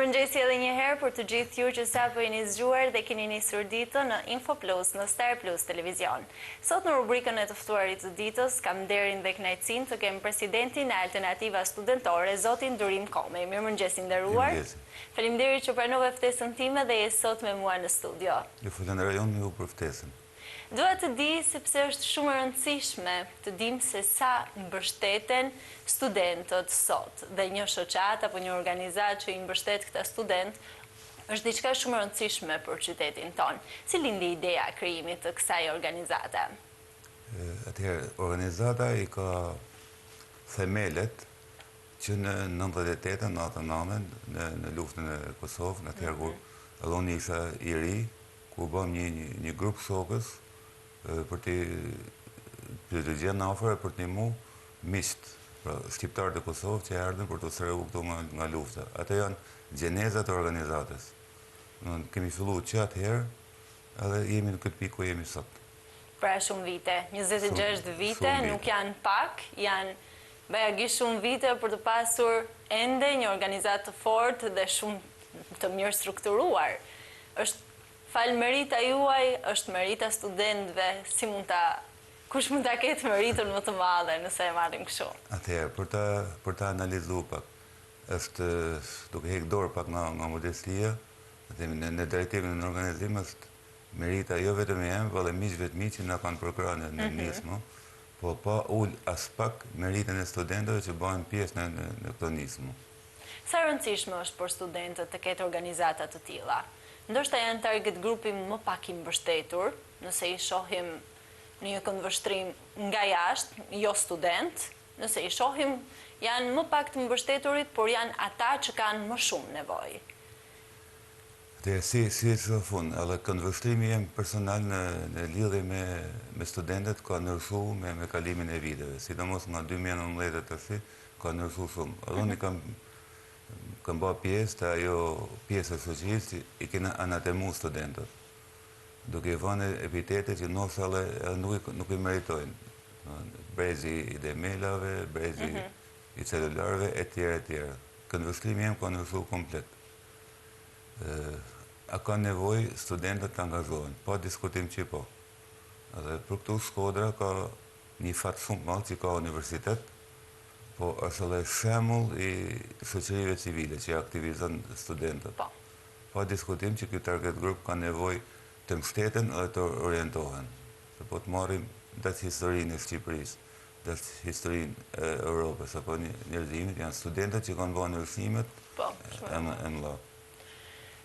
Mirëmëngjesi edhe një herë për të gjithë ju që sapo jeni zgjuar dhe keni nisur ditën në Info Plus në Star Plus Televizion. Sot në rubrikën e të ftuarit të ditës kam nderin dhe kënaqësinë të kem presidentin e Alternativa Studentore, zotin Durim Komej. Mirëmëngjes i nderuar. Faleminderit që pranove ftesën time dhe je sot me mua në studio. Ju falenderoj ju për ftesën. Dua të di sepse është shumë e rëndësishme të dim se sa mbështeten studentët sot dhe një shoqat apo një organizat që i mbështet këta student është diçka shumë e rëndësishme për qytetin ton. Si lindi ideja e krijimit të kësaj organizate? Atëherë, organizata i ka themelet që në 98-99 në luftën e Kosovës, atëherë kur alloni isha i ri, ku bëm një grup shokës për të gjenë afër për të ndihmu miqt, pra shqiptarët e Kosovës që erdhën për të sërëu këtu nga lufta. Ato janë gjenezat e organizatës. Kemi filluar që atëherë edhe jemi në këtë pikë ku jemi sot. Pra shumë vite, 26 vite, nuk janë pak, janë bajagisht shumë vite për të pasur ende një organizatë të fortë dhe shumë të mirë strukturuar. Është falë merita juaj, është merita studentëve, kush mund ta ketë meritën më të madhe nëse e marrim kështu? Atëherë, për ta analizuar pak, është duke hequr dorë pak nga modestia, në drejtimin e organizimit është merita jo vetëm e jem, por edhe miqve të mi që na kanë përkrahur në nismë, po pa ul as pak meritën e studentëve që bëhen pjesë në këtë nismë. Sa rëndësishme është për studentët të ketë organizata të tilla? Ndoshta janë target grupi më pak i mbështetur, nëse i shohim në një këndvështrim nga jashtë, jo student, nëse i shohim janë më pak të mbështeturit, por janë ata që kanë më shumë nevojë. Si e që fund, edhe këndvështrimi jem personal në lidhje me studentët ka ndryshu me kalimin e viteve, sidomos nga 2019 të si, ka ndryshu shumë. Edhe unë kam ba pjesë të ajo pjesë e shoqërisë i kena anatemu studentët, duke i vënë epitete që ndoshta nuk i meritojnë. Brezi i demelave, brezi i celularëve, etj. Këndvështrimi jem ka ndryshu komplet. A ka nevojë studentët të angazhohen, pa diskutim që po. Edhe për këtu Shkodra ka një fat shumë madh që ka universitet, po është edhe shembull i shoqërive civile që aktivizon studentët. Pa diskutim që ky target group ka nevojë të mbështeten edhe të orientohen. Se po të marrim dash historinë e Shqipërisë, dash historinë e Europës apo njerëzimit, janë studentët që kanë bërë ndryshimet e mëdha.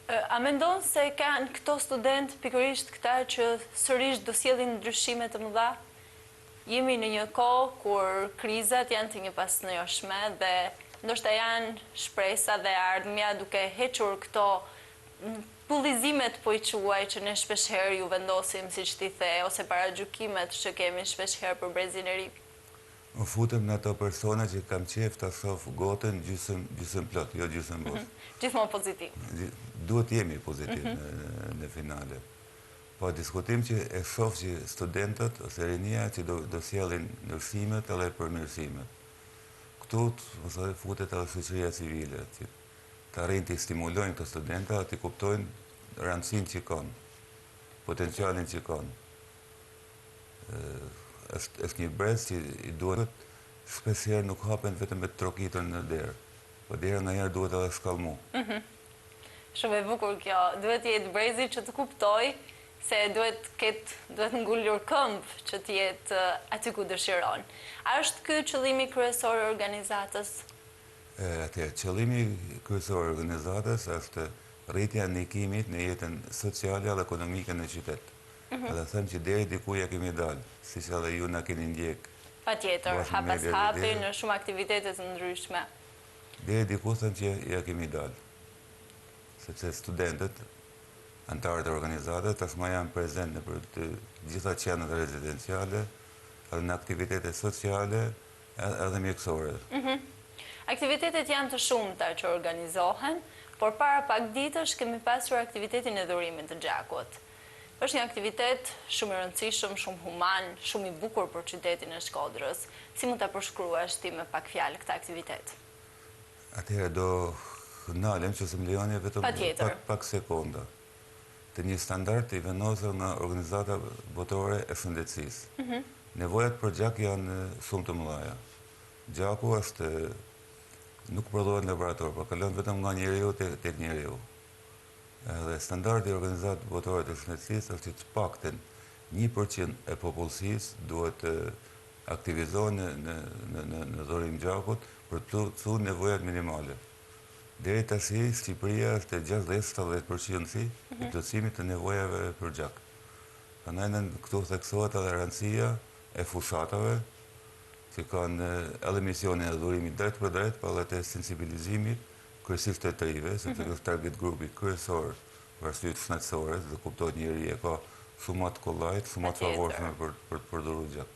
A mendon se kanë këto student pikërisht këta që sërish do sjellin ndryshime të mëdha? Jemi në një kohë kur krizat janë të njëpasnjëshme dhe ndoshta janë shpresa dhe ardhmja duke hequr këto pullizimet po i quaj që ne shpeshherë ju vendosim siç ti the, ose paragjykimet që kemi shpeshherë për brezin e ri. U futem në ato persona që kam qef të shoh gotën gjysmë plot, jo gjysmë bosh. Gjithmonë pozitiv. Duhet jemi pozitiv në finale. Po diskutim që e shoh që studentët ose rinia që do sjellin ndryshimet edhe përmirësimet. Këtu futet edhe shoqëria civile, që të arrijnë të stimulojnë të studenta dhe të kuptojnë rëndësinë që kanë, potencialin që kanë. Është një brez që i duhet shpeshherë nuk hapen vetëm me trokitën në derë, po dera nganjëherë duhet edhe shkallmu. Shumë e bukur kjo, duhet jetë brezi që të kuptoj se duhet ngullur këmbë që të jetë aty ku dëshiron. A është ky qëllimi kryesor i organizatës? Qëllimi kryesor i organizatës është rritja e ndikimit në jetën sociale dhe ekonomike në qytet. Edhe them që deri diku ja kemi dalë, siç edhe ju na keni ndjek. Patjetër, hap pas hapi në shumë aktivitete të ndryshme. Deri diku them që ja kemi dalë. Sepse studentët, antarët e organizatës, tashmë janë prezent në për të gjitha qendrat rezidenciale, edhe në aktivitete sociale, edhe mjekësore. Aktivitetet janë të shumta që organizohen, por para pak ditësh kemi pasur aktivitetin e dhurimit të gjakut. Është një aktivitet shumë i rëndësishëm, shumë human, shumë i bukur për qytetin e Shkodrës. Si mund ta përshkruash ti me pak fjalë këtë aktivitet? Atëherë do nalem që së më lejoni vetëm Patjetër. pak sekonda të një standard i vendosur nga Organizata Botërore e Shëndetësisë. Nevojat për gjak janë shumë të mëdha. Gjaku është nuk prodhohet në laborator, por kalon vetëm nga njeriu tek njeriu. Dhe standardi i Organizatës Botërore të Shëndetësisë është që të paktën 1% e popullsisë duhet të aktivizohen në dhurim gjakut për të plotësuar nevojat minimale. Deri tash Shqipëria është 60-70% i plotësimit të nevojave për gjak. Prandaj këtu theksohet edhe rëndësia e fushatave që kanë edhe misionin e dhurimit drejt për drejt, por edhe të sensibilizimit kryesisht të trive, sepse kjo është target grupi kryesor për arsye shëndetësore, dhe kuptohet njëri e ka shumë të kollajt, shumë të favorshme për të përdorur gjak.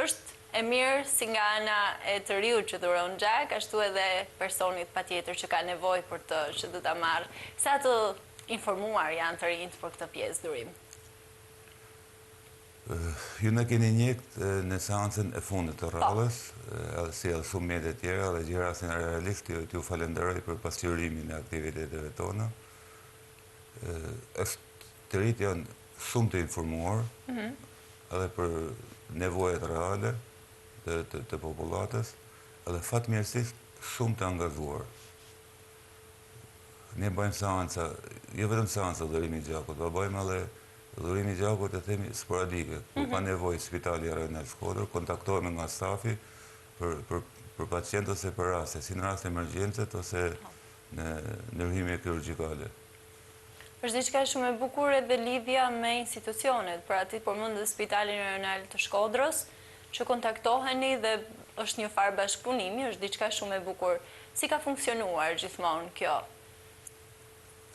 Është e mirë si nga ana e të riu që dhuron gjak, ashtu edhe personit patjetër që ka nevojë për të që do ta marrë. Sa të informuar janë të rinjt për këtë pjesë dhurim? Ju në keni njekt në seancën e fundit të radhës, si edhe shumë mjete tjera, dhe gjerasin realisht t'ju falenderoj për pasqyrimin e aktiviteteve tona. Të rinjt janë shumë të informuar, edhe për nevojat reale të popullatës, edhe fatmirësisht shumë të angazhuar. Ne bëjmë seanca, jo vetëm seanca dhurimi gjakut, po bëjmë edhe dhurimi gjakut e themi sporadike, ku ka nevojë Spitali Rajonal Shkodër, kontaktohemi nga stafi për pacient ose për raste, si në raste emergjencet ose në ndërhyrje kirurgjikale. Është diçka shumë e bukur edhe lidhja me institucionet, pra ti përmend Spitalin Rajonal të Shkodrës, që kontaktoheni dhe është një farë bashkëpunimi, është diçka shumë e bukur. Si ka funksionuar gjithmonë kjo?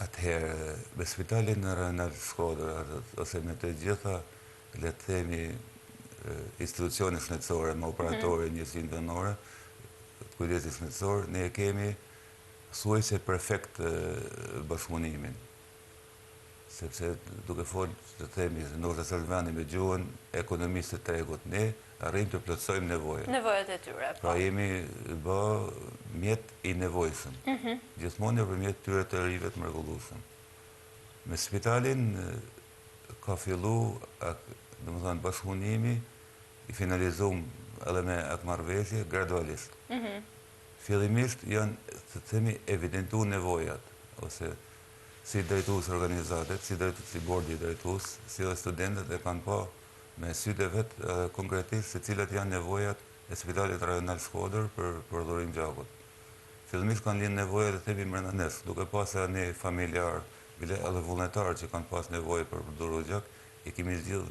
Atëherë, me Spitalin Rajonal Shkodër, ose me të gjitha, le të themi, institucione shëndetësore, me operatore, njësinë vendore, kujdesit shëndetësor, ne e kemi thuajse perfekt bashkëpunimin. Sepse duke folë, të themi, ndoshta Selvani me gjuhën ekonomistë të tregut, ne arrijmë të plotësojmë nevojat. Nevojat e tyre, po. Pra jemi bë mjet i nevojshëm. Gjithmonë nëpërmjet tyre të rive të mrekullueshëm. Me spitalin ka fillu, domethënë bashkëpunimi i finalizuar edhe me akmarrëveshje gradualisht. Fillimisht janë, të themi, evidentuar nevojat, ose si drejtues organizatet, si bordi drejtues, si dhe studentët e kanë pa me sytë e vetë konkretisht se cilat janë nevojat e Spitalit Rajonal Shkodër për dhurim gjakut. Fillimisht kanë linë nevojat e themi brenda nesh, duke pasur ne familjar, bile edhe vullnetar që kanë pas nevojë për dhuruar gjak, i kemi zgjidhur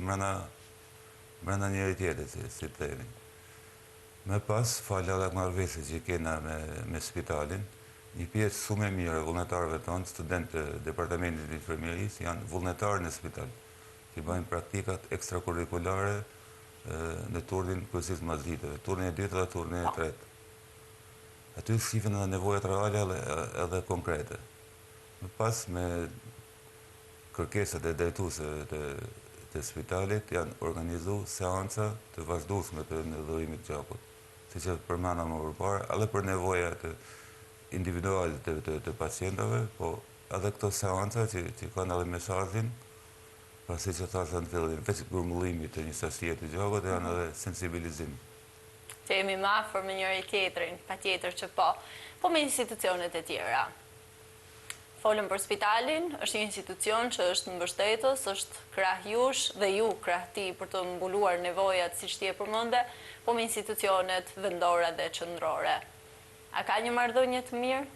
brenda njëri tjetrit, si të themi. Më pas, falë edhe marrëveshjes që kena me spitalin, një pjesë shumë e mirë e vullnetarëve tonë, studentë të Departamentit të Infermierisë, janë vullnetarë në spital, që bëjnë praktikat ekstrakurrikulare në turnin kryesisht mazitëve, turnin e dytë dhe turnin e tretë. Aty shifen edhe nevojat reale edhe konkrete. Më pas, me kërkesat e drejtuesve të spitalit, janë organizu seanca të vazhdueshme të dhurimit gjakut, siç e përmenda më përpara, edhe për nevojat individuale të pacientave, po edhe këto seanca që kanë edhe mesazhin, pasi që thashë në fillim, veç grumbullimit të një sasie të gjakut, janë edhe sensibilizim. Që jemi më afër me njëri tjetrin, patjetër që po. Po me institucionet e tjera. Folëm për spitalin, është një institucion që është mbështetës, është krah jush dhe ju krah ti për të mbuluar nevojat siç ti e përmende, po me institucionet vendore dhe qendrore. A ka një marrëdhënie të mirë?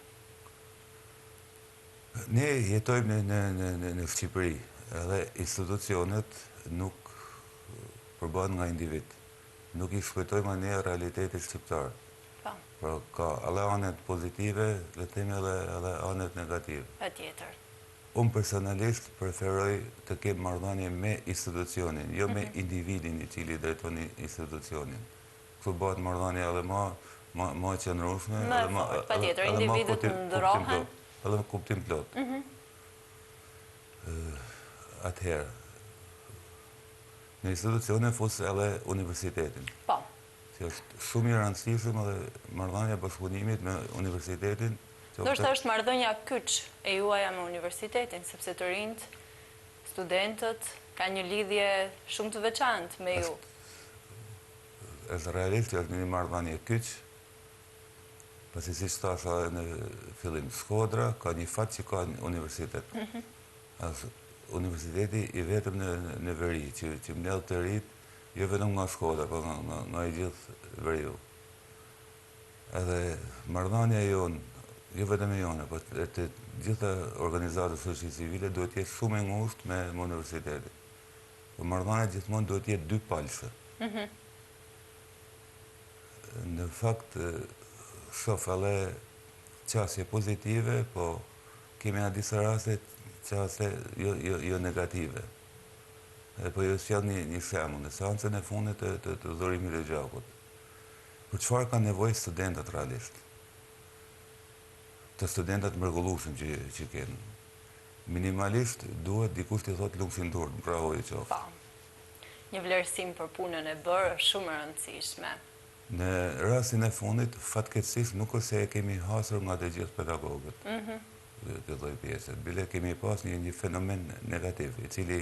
Ne jetojmë në Shqipëri, edhe institucionet nuk përbohen nga individ. Nuk i shpëtojmë ne realitetit shqiptar. Pra ka edhe anet pozitive, le themi edhe anet negative. Patjetër. Unë personalisht preferoj të kem marrëdhënie me institucionin, jo me individin i cili drejton institucionin. Kështu bëhet marrëdhënia edhe më e qëndrueshme, patjetër, individët ndrohen. Edhe me kuptim plot. Atëherë, në institucione fus edhe universitetin. Po. Që është shumë i rëndësishëm edhe marrëdhënia bashkëpunimit me universitetin Ndoshta është marrëdhënia kyç e juaja me universitetin, sepse të rinjt, studentët kanë një lidhje shumë të veçantë me ju. Është realisht, është një marrëdhënie kyç, pasi si që thasha në fillim, Shkodra ka një fat që ka një universitet. Universiteti i vetëm në veri, që mbledh të rit, jo vetëm nga Shkodra, po nga i gjithë veriu. Edhe marrëdhënia jonë, jo vetëm e jone, po të gjitha organizatës shoqërisë civile duhet jetë shumë e ngushtë me universitetin. Po marrëdhënia gjithmonë duhet jetë dy palëse. Në fakt, shoh edhe qasje pozitive, po kemi në disa raste qasje jo negative. Po ju sjell një shembull, në seancën e fundit të dhurimit të gjakut. Për çfarë kanë nevojë studentët realisht? Të studentët mrekullueshëm që kenë. Minimalisht duhet dikush të thotë lumsin dur, bravo i qoftë. Po. Një vlerësim për punën e bërë shumë e rëndësishme. Në rastin e fundit, fatkeqësisht nuk është se e kemi hasur nga të gjithë pedagogët. Këtë lloj pjese. Bile kemi pas një fenomen negativ, i cili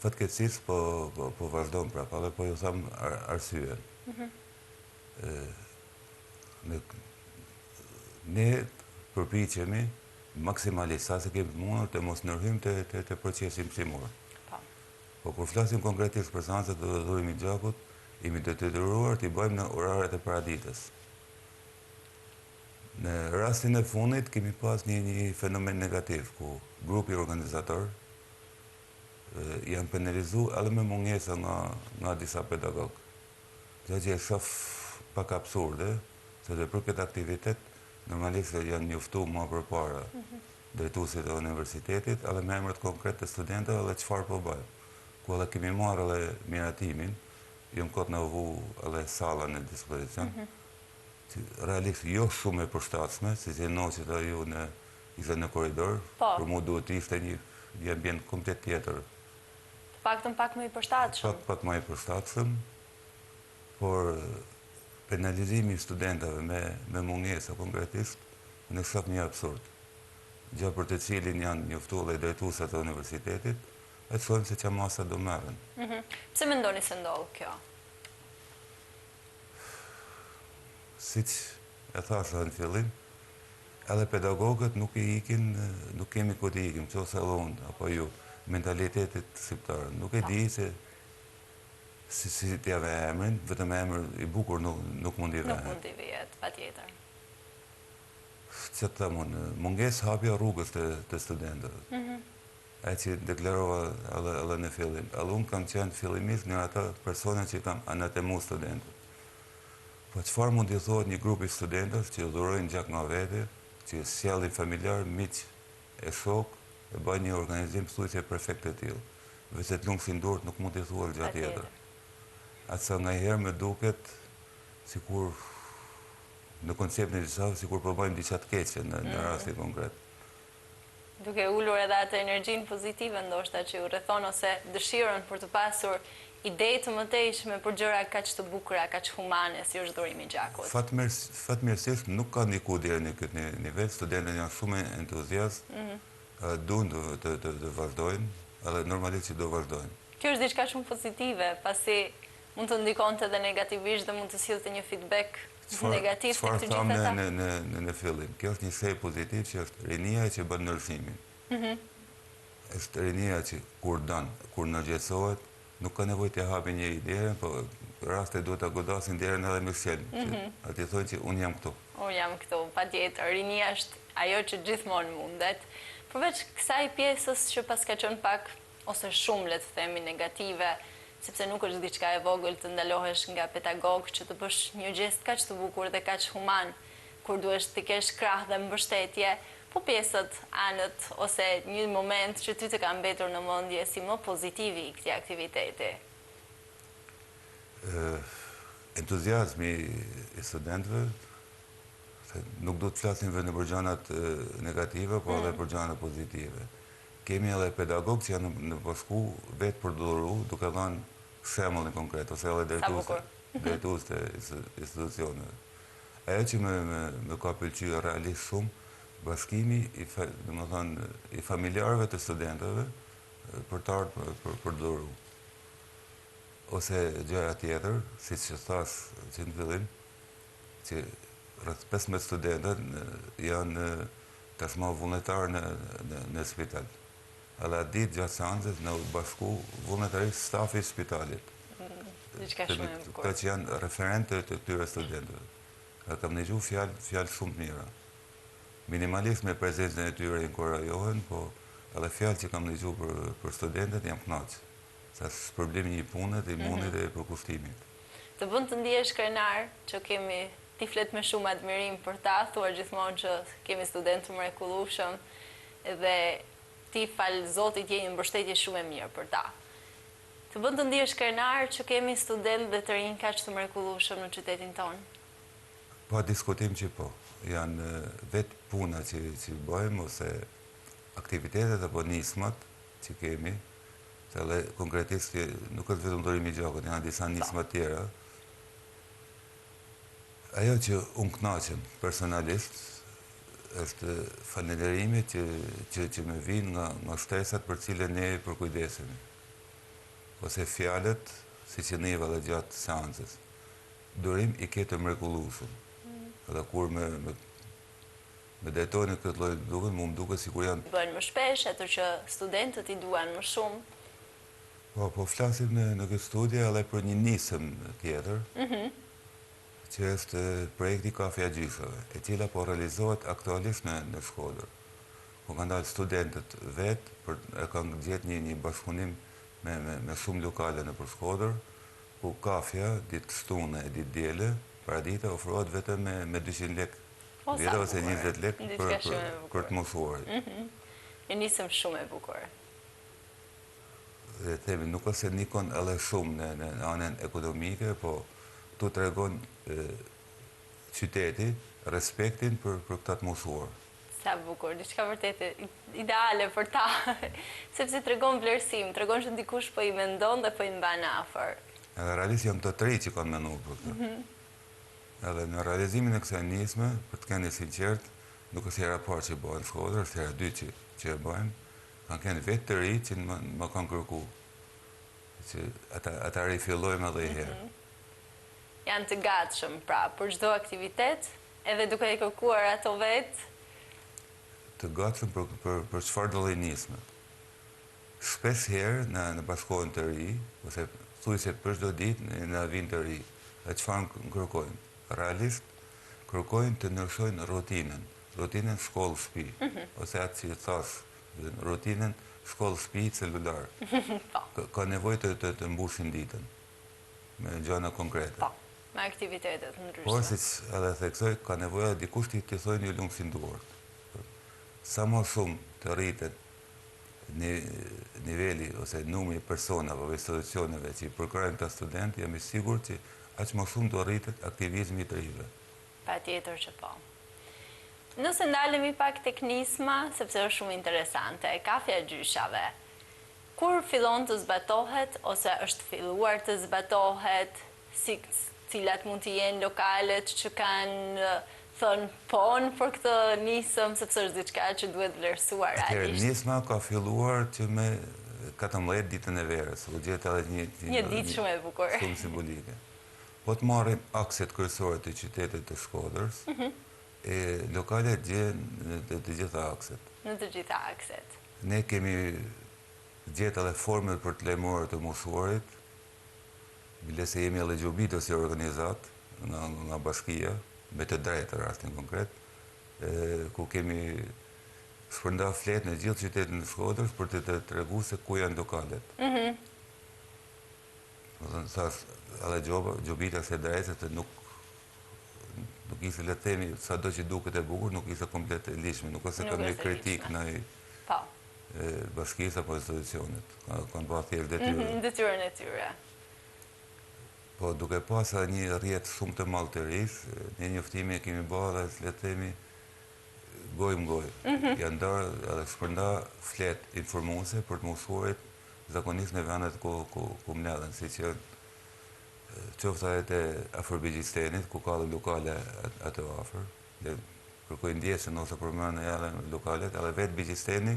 fatkeqësisht po vazhdon prapë, edhe po ju them arsyen. Ne përpiqemi maksimalisht sa se kemi mundur të mos ndërhyjmë të procesi mësimor. Po kur flasim konkretisht për seancët të dhurimit gjakut, jemi të detyruar t'i bëjmë në oraret e paraditës. Në rastin e fundit kemi pas një fenomen negativ, ku grupi organizator janë penalizuar edhe me mungesa nga disa pedagog. Gjë që e shoh pak absurde, se për këtë aktivitet normalisht janë njoftuar më përpara drejtuesit e universitetit, edhe me emrat konkret të studentëve dhe çfarë po bëjmë. Ku edhe kemi marrë edhe miratimin, jam kot në vu edhe salla në dispozicion, realisht jo shumë e përshtatshme, si që noqit e ju ishte në koridor, për mu duhet ishte një ambient komplet tjetër. Paktën pak më i përshtatshëm. Pak më i përshtatshëm, por penalizimi i studentëve me mungesa konkretisht, në shoh një absurd. Gjë për të cilin janë njoftuar dhe drejtuesat e universitetit, e të shohim se që masa do merren. Pse mendoni se ndodh kjo? Siç e thashë në fillim, edhe pedagogët nuk kemi ku t'i ikim, qose edhe unë, apo ju, mentalitetit shqiptar. Nuk e di se si t'jave emrin, vetëm emër i bukur nuk mundi vehet. Nuk mundi vijet, patjetër. Që të thamun, munges hapja rrugës të studentëve. E që deklarova edhe në fillim. Edhe unë kam qenë fillimisht një ata persona që kam anatemu studentët. Po çfarë mund t'i thohet një grupi studentës që dhurojnë gjak nga vete, që sjellin familjar, miq e shok, e bëjnë një organizim thuajse perfekt të tillë. Vetë të lumsin durët nuk mund t'i thuar gjë tjetër. Atësa nga herë me duket sikur në konceptin e disa, sikur po bëjmë diçka të keqe në rastin konkret. Duke ulur edhe atë energjinë pozitive ndoshta që ju rrethon ose dëshirën për të pasur ide të mëtejshme për gjëra kaq të bukura, kaq humane si është dhurimi i gjakut. Fatmirësisht nuk ka ndikuar deri në këtë nivel, studentët janë shumë entuziastë, duan të vazhdojnë, edhe normalisht që do vazhdojnë. Kjo është diçka shumë pozitive, pasi mund të ndikonte edhe negativisht dhe mund të sillte një feedback negativ tek të gjitha ata. Çfarë thamë në fillim? Kjo është një shej pozitiv që është rinia që bën ndryshimin. Është rinia që kur ndërgjegjësohet, nuk ka nevojë të hapi një ide, po raste duhet ta godasin derën edhe me sjelm. Atë thonë që unë jam këtu. Unë jam këtu, patjetër. Rinia është ajo që gjithmonë mundet. Përveç kësaj pjesës që pas ka qenë pak ose shumë, le të themi, negative, sepse nuk është diçka e vogël të ndalohesh nga pedagog që të bësh një gest kaq të bukur dhe kaq human, kur duhesh të kesh krah dhe mbështetje, po pjesët, anët, ose një moment që ty të ka mbetur në mendje si më pozitivi i këtij aktiviteti. Entuziazmi i studentëve, nuk do të flasim vetëm për gjërat negative, po edhe për gjërat pozitive. Kemi edhe pedagogë që janë në bashku vetë për dhuru, duke dhënë shembullin konkret, ose edhe drejtues të institucioneve. Ajo që më ka pëlqyer realisht shumë, bashkimi i familjarëve të studentëve për të ardhur për duru. Ose gjëra tjetër, siç që thash që në fillim, që rreth 15 studentët janë tashmë vullnetarë në spital. Alla ditë gjatë seancës në bashku vullnetarisht stafi i spitalit. Diçka shumë e bukur. Këta që janë referentë të këtyre studentëve. Kam dëgjuar fjalë shumë të mira. Minimalisht me prezencën e tyre inkurajohen, po edhe fjalë që kam dëgjuar për studentët jam kënaq. Sa problemi i punës, i mundit e përkushtimit. Të bën të ndihesh krenar që kemi ti flet me shumë admirim për ta, thuar gjithmonë që kemi studentë të mrekullueshëm dhe ti fal Zotit je një mbështetje shumë e mirë për ta. Të bën të ndihesh krenar që kemi studentë dhe të rinj kaq të mrekullueshëm në qytetin tonë. Pa diskutim që po. Janë vetë puna që bëjmë ose aktivitetet apo nismat që kemi, se edhe konkretisht nuk është vetëm dorimi i gjakut, janë disa nisma tjera. Ajo që unë kënaqem personalisht është falënderimi që më vijnë nga shtresat për cilën ne përkujdesemi. Ose fjalët, siç e neva edhe gjatë seancës. Durim i ke të mrekullueshëm. Edhe kur me detojnë këtë lloj duket, më duket sikur janë... Bëjnë më shpesh, ato që studentët i duan më shumë. Po flasim në këtë studie edhe për një nisëm tjetër, që është projekti Kafja Gjyshave, e cila po realizohet aktualisht në Shkodër. Po kanë dalë studentët vetë, e kanë gjetë një bashkëpunim me shumë lokale në për Shkodër, ku kafja, ditë shtune e ditë diele, paradite ofrohet vetëm me 200 lek, vjetë ose 20 lek për të mosuarit. Një nisëm shumë e bukur. Dhe themi, nuk është se nikon edhe shumë në anën ekonomike, po tu të regon qyteti respektin për këta të mosuar. Sa bukur, diçka vërtet ideale për ta, sepse të regon vlerësim, të regon që dikush po i mendon dhe po i mban afër. Edhe realisht janë të tri që kanë menuar për këtë. Edhe në realizimin e kësaj nisme, për të qenë sinqert, nuk është hera parë që bëhen në Shkodër, është hera dy që e bëjmë, kanë qenë vetë të ri që më kanë kërku. Që ata rifillojmë edhe i herë. Janë të gatshëm, pra, për çdo aktivitet, edhe duke i kërkuar ato vetë. Të gatshëm për çfarë do lloj nisme. Shpesh herë në bashkohen të ri, ose thuaj se për çdo ditë në vinë të ri. E çfarë kërkojnë? Realisht kërkojnë të ndryshojnë rutinën shkollë-shtëpi, ose atë që thash, rutinën shkollë-shtëpi celular. Ka nevojë të mbushin ditën me gjëra konkrete. Po, me aktivitetet ndryshme. Por siç edhe theksoj, ka nevojë dikush të thojë një lungësi duart. Sa më shumë të rritet niveli ose numri personave ose institucioneve që i përkrajnë këta studentë, jam i sigurt që aq më shumë do rritet aktivizmi i të rive. Patjetër që po. Nëse ndalemi pak tek nisma, sepse është shumë interesante, Kafja Gjyshave, kur fillon të zbatohet, ose është filluar të zbatohet, cilat mund të jenë lokalet që kanë thënë ponë për këtë nisëm, sepse është diçka që duhet vlerësuar realisht. Nisma ka filluar që me 14 ditën e verës, u gjetë edhe një ditë shumë e bukur. Shumë simbolike. Po të marrim akset kryesore të qytetit të Shkodrës, lokalet gjenë në të gjitha akset. Në të gjitha akset. Ne kemi gjetë edhe formët për të lajmëruar të mosuarit, bile se jemi edhe gjobitë si organizat nga bashkia, me të drejtë rastin konkret, ku kemi shpërnda fletë në gjithë qytetin të Shkodrës për të tregu se ku janë lokalet. Edhe gjobita se drejtë nuk ishte le të themi, sa do që duket e bukur, nuk ishte komplet e lishme, nuk ose kam një kritik në bashkisë apo institucionit. Kanë ba thjesht detyre. Detyrën e tyre. Po duke pas një rjetë shumë të malë të rish, një njoftimi e kemi ba dhe le të themi gojë më gojë. Janë darë edhe shpërnda fletë informuese për të mosuarit zakonisht në vendet ku mledhen, si që qofta edhe afër Begjistenit, ku ka dhe lokale atë afër, dhe kërkoj ndjesën ose përmend edhe lokalet, edhe vetë Begjisteni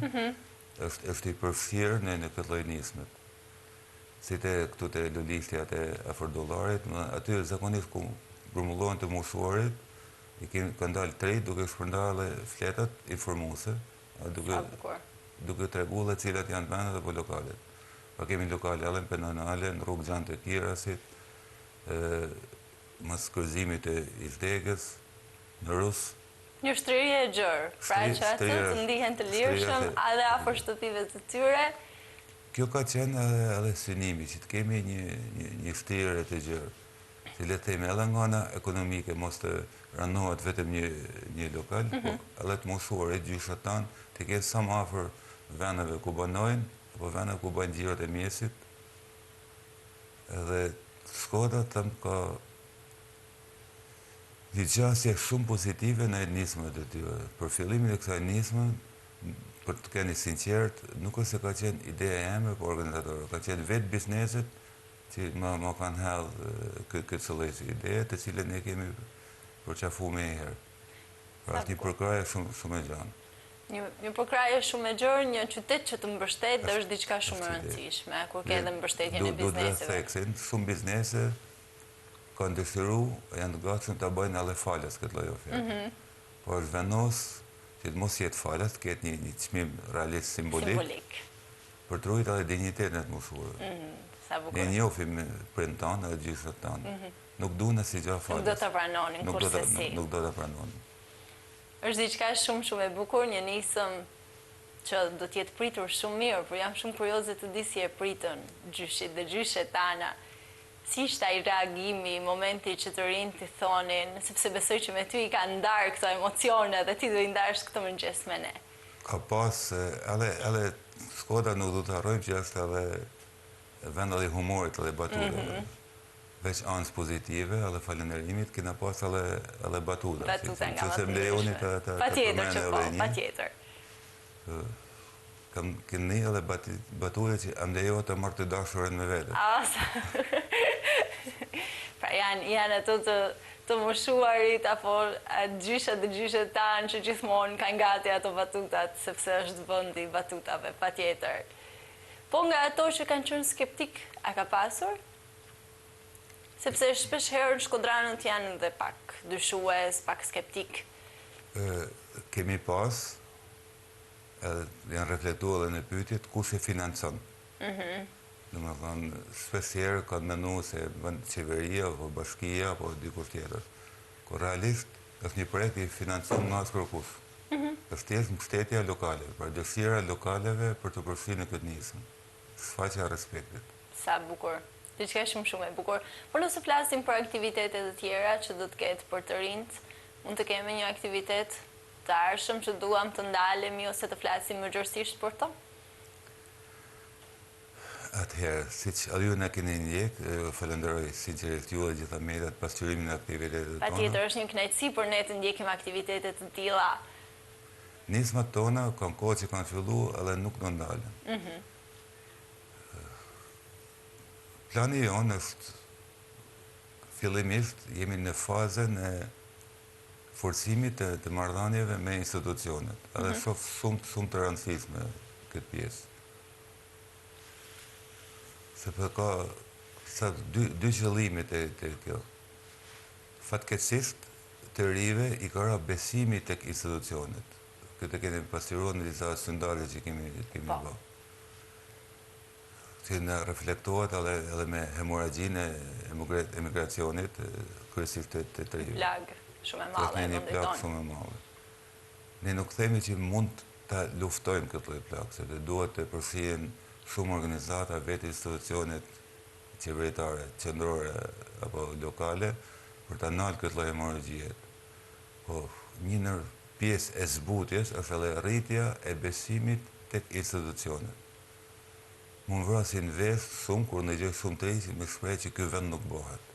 është i përfshirë në këtë lloj nismet. Si këtu të Lulishti atë afër Dollarit, aty zakonisht ku grumbullohen të moshuarit, kanë dalë tre duke shpërndarë dhe fletat informuese, duke treguar cilat janë vendet apo lokalet. Pa kemi lokale edhe në Penonale, në rrugë Gjan të Kirasit, mas kërëzimit e Izdegës, në Rus. Një shtrirje e gjërë, pra që atë të ndihen të lirshëm, edhe afër shtëpive të tyre. Kjo ka qenë edhe synimi, që të kemi një shtrirje të gjërë, që le të themi edhe nga ana ekonomike, mos të rënohet vetëm një lokal, po edhe të moshuar e gjyshat tanë, të kenë sa më afër vendeve ku banojnë, apo vendeve ku bajnë xhirot e mjesit. Edhe Shkoda thëmë ka një qasje shumë pozitive në nismët e tyre. Për fillimin e kësaj nismë, për të keni sinqert, nuk është se ka qenë ideja jeme për organizatorë, ka qenë vetë bizneset që ma kanë hedhë këtë sëllësi ideje, të cilën ne kemi përqafu me e herë. Pra është një përkraje shumë e gjanë. Një përkraje shumë e gjërë, një qytet që të mbështet dhe është diçka shumë e rëndësishme, kur ke edhe mbështetjen e bizneseve. Shumë biznese kanë dëshiru, janë të gatshëm të bëjnë edhe falas këtë lloj oferte. Po është vendos që të mos jetë falas, të ketë një çmim realisht simbolik, për të ruajtur edhe dinjitetin e të moshuarve. Ne njohim prind tanë edhe gjyshat tanë. Nuk duhen si gjë falas. Nuk do ta pranonin kurse Nuk do ta pranonin. Është diçka shumë e bukur, një nisëm që do të jetë pritur shumë mirë, por jam shumë kurioze të di si e pritën gjyshit dhe gjyshet tana. Si ishte ai reagimi, momenti që të rinjt t'i thonin, sepse besoj që me ty i ka ndarë këto emocione dhe ti do i ndarësh këtë mëngjes me ne. Ka pas, edhe Shkoda nuk do të harrojmë që është edhe vend edhe humorit edhe batutave. Veç anës pozitive, edhe falenderimit, kena pas edhe batuta. Batuta nga më të ndeshme. Patjetër që po, patjetër. Kënë një edhe batuta që amdejo të marrë të dashurën me vete. Pra janë ato të moshuarit, apo gjyshat dhe gjyshet tanë që gjithmonë kanë gati ato batutat, sepse është vendi i batutave, patjetër. Po nga ato që kanë qenë skeptik, a ka pasur? Sepse shpesh herë shkodranët janë dhe pak dyshues, pak skeptik. Kemi pas, janë reflektuar edhe në pyetjet, kush e financon. Domethënë, shpesh herë kanë menduar se bën qeveria, apo bashkia, apo dikush tjetër. Kur realisht është një projekt i financuar nga askush. Është thjesht mbështetja lokale, pra dëshira lokaleve për të përfshirë në këtë nismë. Shfaqja e respektit. Sa bukur. Diçka shumë e bukur. Por nëse flasim për aktivitetet e tjera që do të ketë për të rinjt, mund të kemi një aktivitet të arshëm që duam të ndalemi ose të flasim më gjërësisht për to? Atëherë, siç ju na keni ndjek, falenderoj sinqerisht ju dhe gjitha mediat pasqyrimin e aktivitetet tona. Patjetër, është një kënaqësi për ne të ndjekim aktivitetet të tilla. Nismat tona kanë kohë që kanë filluar edhe nuk do ndalen. Plani jonë është, fillimisht, jemi në fazën e forcimit të marrëdhënieve me institucionet. Edhe shoh shumë të rëndësishme këtë pjesë. Sepse ka dy qëllime të kjo. Fatkeqësisht të rive i ka ra besimi tek institucionet. Këtë kemi pastruar në disa sondazhe që kemi bërë. Që në reflektohet edhe me hemoragjinë e emigracionit, kryesisht të rive. Plagë shumë e madhe. Një plagë shumë e madhe. Ne nuk themi që mund të luftojmë këtë lloj plagë, sepse duhet të përfshihen shumë organizata, vetë institucionet qeveritare, qendrore apo lokale, për të ndalë këtë lloj hemorragjie. Po një pjesë e zbutjes është edhe rritja e besimit tek institucionet. Më vrasin vesh shumë kur ndëgjoj shumë të rinj me shpreh që ky vend nuk bëhet.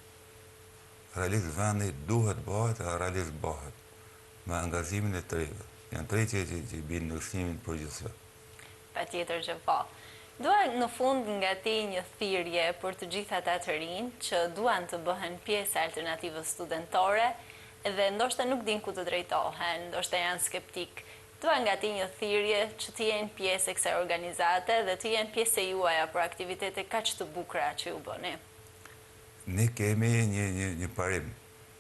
Realisht vendi duhet bëhet, realisht bëhet. Me angazhimin e të rive. Janë të rinj që binë në ushtrimin përgjithshëm. Patjetër që po. Dua në fund nga ti një thirrje për të gjithë ata të rinj që duan të bëhen pjesë e alternativës studentore dhe ndoshta nuk din ku të drejtohen, ndoshta janë skeptik. Dua nga ti një thirrje që të jenë pjesë e kësaj organizate dhe të jenë pjesë e juaja për aktivitete kaq të bukura që ju bëni. Ne kemi një parim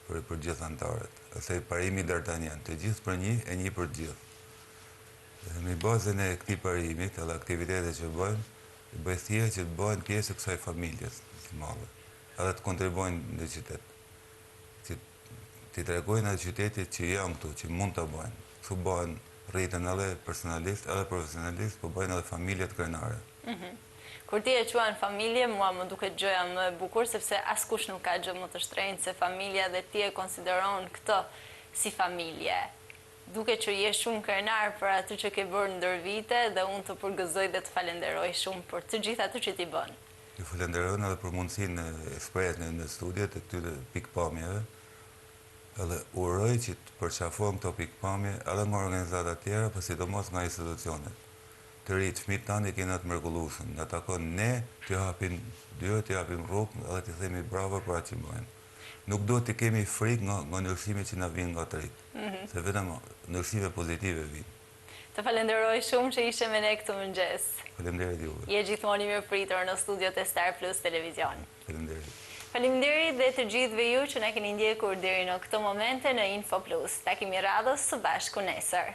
për gjithë anëtarët, ose parimi D'Artagnan, të gjithë për një e një për gjithë. Në bazën e këtij parimit, edhe aktivitetet që bëjmë, bëj thjesht që të bëhen pjesë e kësaj familjes të madhe, edhe të kontribuojnë në qytet. Që të tregojnë atë qytetit që janë këtu, që mund të bëjnë. Kështu bëhen rritën edhe personalisht, edhe profesionalisht, po bëjnë edhe familjet krenare. Kur ti e quan familje, mua më duket gjëja më e bukur, sepse askush nuk ka gjë më të shtrenjtë se familja dhe ti e konsideron këtë si familje. Duket që je shumë krenar për atë që ke bërë ndër vite dhe unë të përgëzoj dhe të falenderoj shumë për të gjithë atë që ti bën. Ju falenderoj edhe për mundësinë e shprehjes në studiet e këtyre pikpamjeve. Edhe uroj që të përqafojmë këto pikpamje edhe nga organizata tjera, por sidomos nga institucionet. Të rritë fëmijët tanë i kena të mrekullueshëm. Na takon ne të hapim dyert, të hapim rrugën edhe të themi bravo për atë që bëjmë. Nuk do të kemi frikë nga ndryshimet që na vijnë nga të rritë, se vetëm ndryshime pozitive vijnë. Të falenderoj shumë që ishe me ne këtë mëngjes. Faleminderit juve. Je gjithmonë i mirëpritur në studiot e Star Plus Televizion. Faleminderit. Faleminderit dhe të gjithëve ju që na keni ndjekur deri në këtë momente në Info Plus. Takimi radhës së bashku nesër.